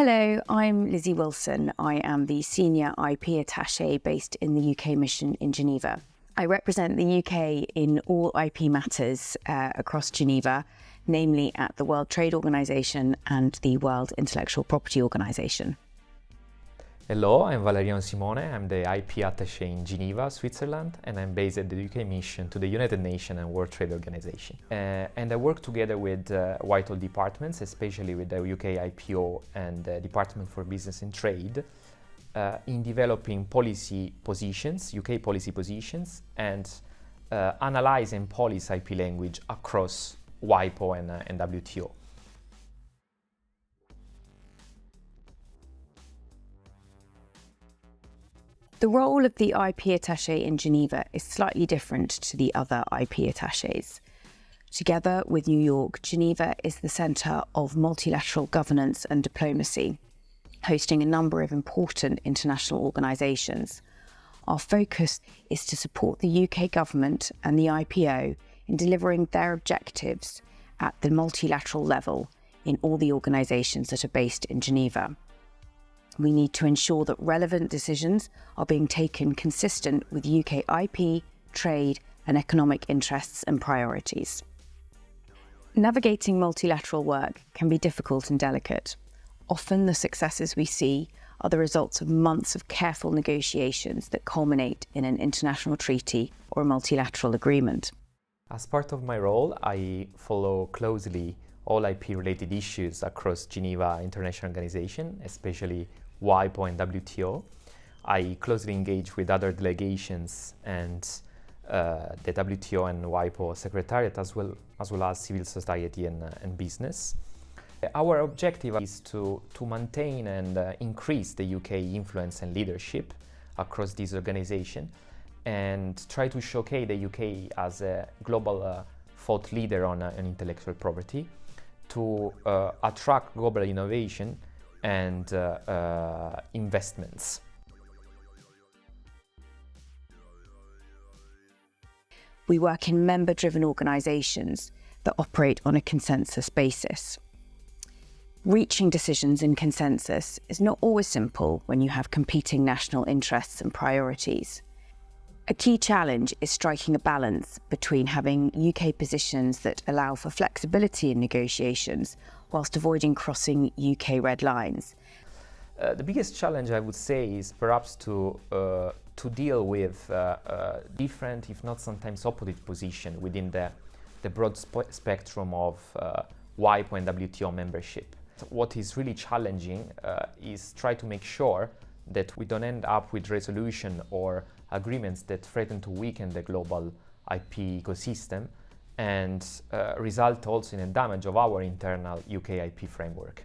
Hello, I'm Lizzie Wilson. I am the Senior IP Attaché based in the UK mission in Geneva. I represent the UK in all IP matters across Geneva, namely at the World Trade Organization and the World Intellectual Property Organization. Hello, I'm Valeriano Simone. I'm the IP Attaché in Geneva, Switzerland, and I'm based at the UK mission to the United Nations and World Trade Organization. And I work together with Whitehall departments, especially with the UK IPO and the Department for Business and Trade, in developing policy positions, UK policy positions, and analyze and policy IP language across WIPO and WTO. The role of the IP attaché in Geneva is slightly different to the other IP attachés. Together with New York, Geneva is the centre of multilateral governance and diplomacy, hosting a number of important international organisations. Our focus is to support the UK government and the IPO in delivering their objectives at the multilateral level in all the organisations that are based in Geneva. We need to ensure that relevant decisions are being taken consistent with UK IP, trade and economic interests and priorities. Navigating multilateral work can be difficult and delicate. Often the successes we see are the results of months of careful negotiations that culminate in an international treaty or a multilateral agreement. As part of my role, I follow closely all IP-related issues across Geneva International Organization, especially WIPO and WTO. I closely engage with other delegations and the WTO and WIPO Secretariat, as well as civil society and business. Our objective is to maintain and increase the UK influence and leadership across this organization and try to showcase the UK as a global thought leader on intellectual property, to attract global innovation and investments. We work in member-driven organisations that operate on a consensus basis. Reaching decisions in consensus is not always simple when you have competing national interests and priorities. A key challenge is striking a balance between having UK positions that allow for flexibility in negotiations whilst avoiding crossing UK red lines. The biggest challenge, I would say, is perhaps to deal with different, if not sometimes opposite position within the broad spectrum of WIPO and WTO membership. What is really challenging is try to make sure that we don't end up with resolution or agreements that threaten to weaken the global IP ecosystem and result also in a damage of our internal UK IP framework.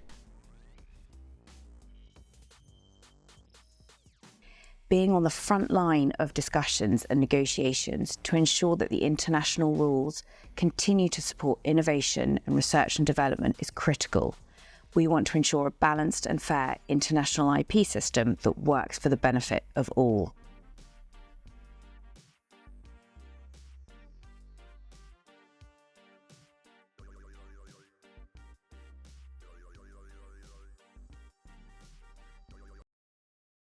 Being on the front line of discussions and negotiations to ensure that the international rules continue to support innovation and research and development is critical. We want to ensure a balanced and fair international IP system that works for the benefit of all.